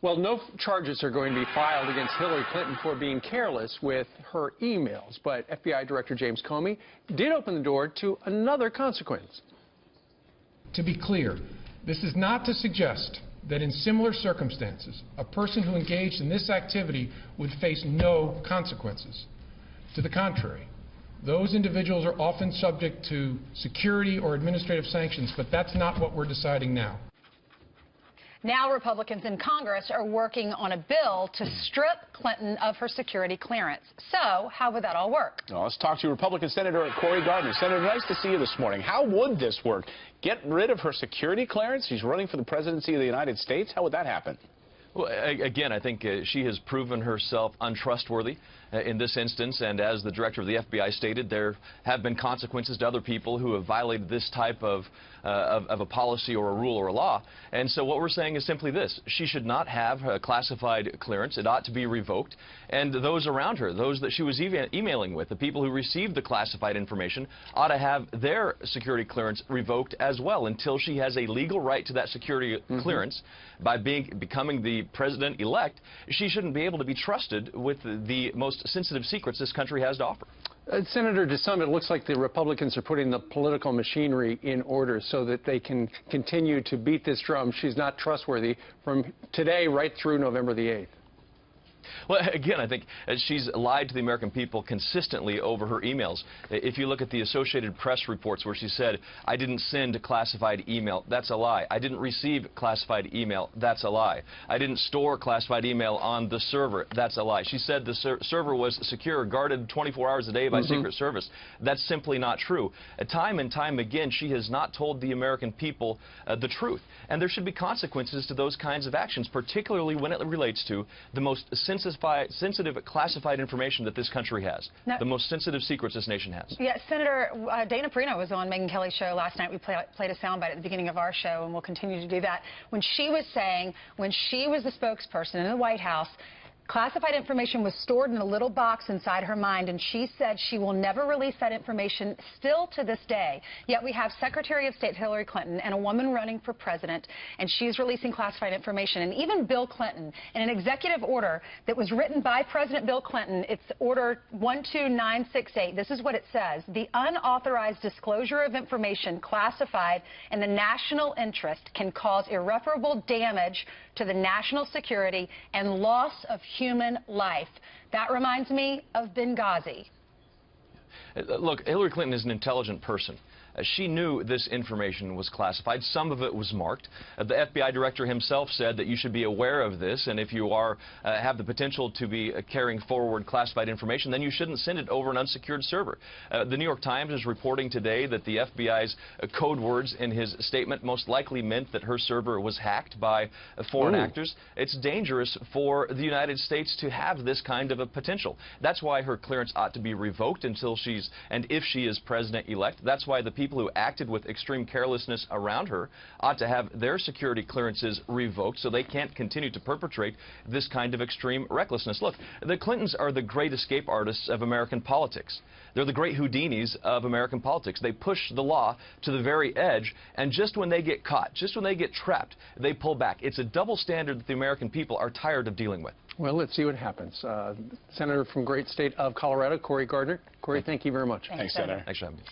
Well, no charges are going to be filed against Hillary Clinton for being careless with her emails, but FBI Director James Comey did open the door to another consequence. To be clear, this is not to suggest that in similar circumstances, a person who engaged in this activity would face no consequences. To the contrary, those individuals are often subject to security or administrative sanctions, but that's not what we're deciding now. Now Republicans in Congress are working on a bill to strip Clinton of her security clearance. So how would that all work? Well, let's talk to Republican Senator Cory Gardner. Senator, nice to see you this morning. How would this work? Get rid of her security clearance? She's running for the presidency of the United States. How would that happen? Well, again, I think she has proven herself untrustworthy in this instance, and as the director of the FBI stated, there have been consequences to other people who have violated this type of a policy or a rule or a law. And so what we're saying is simply this: she should not have a classified clearance. It ought to be revoked. And those around her, those that she was emailing with, the people who received the classified information, ought to have their security clearance revoked as well until she has a legal right to that security clearance. By becoming the president-elect, she shouldn't be able to be trusted with the most sensitive secrets this country has to offer. Senator, to some, it looks like the Republicans are putting the political machinery in order so that they can continue to beat this drum. She's not trustworthy from today right through November the 8th. Well, again, I think she's lied to the American people consistently over her emails. If you look at the Associated Press reports where she said, I didn't send a classified email, that's a lie. I didn't receive classified email, that's a lie. I didn't store classified email on the server, that's a lie. She said the server was secure, guarded 24 hours a day by Secret Service. That's simply not true. Time and time again, she has not told the American people the truth. And there should be consequences to those kinds of actions, particularly when it relates to the most sensitive classified information that this country has, the most sensitive secrets this nation has. Yeah, Senator Dana Perino was on Megyn Kelly's show last night. We played a soundbite at the beginning of our show, and we'll continue to do that. When she was saying, when she was the spokesperson in the White House, classified information was stored in a little box inside her mind, and she said she will never release that information, still to this day. Yet we have Secretary of State Hillary Clinton and a woman running for president, and she's releasing classified information. And even Bill Clinton, in an executive order that was written by President Bill Clinton, it's Order 12968. This is what it says: the unauthorized disclosure of information classified in the national interest can cause irreparable damage to the national security and loss of human life. That reminds me of Benghazi. Look, Hillary Clinton is an intelligent person. She knew this information was classified. Some of it was marked. The FBI director himself said that you should be aware of this, and if you have the potential to be carrying forward classified information, then you shouldn't send it over an unsecured server. The New York Times is reporting today that the FBI's code words in his statement most likely meant that her server was hacked by foreign actors. It's dangerous for the United States to have this kind of a potential. That's why her clearance ought to be revoked until if she is president-elect. That's why the people who acted with extreme carelessness around her ought to have their security clearances revoked so they can't continue to perpetrate this kind of extreme recklessness. Look, the Clintons are the great escape artists of American politics. They're the great Houdinis of American politics. They push the law to the very edge, and just when they get caught, just when they get trapped, they pull back. It's a double standard that the American people are tired of dealing with. Well, let's see what happens. Senator from great state of Colorado, Cory Gardner. Cory, thank you very much. Thanks, Senator. Thanks for having me.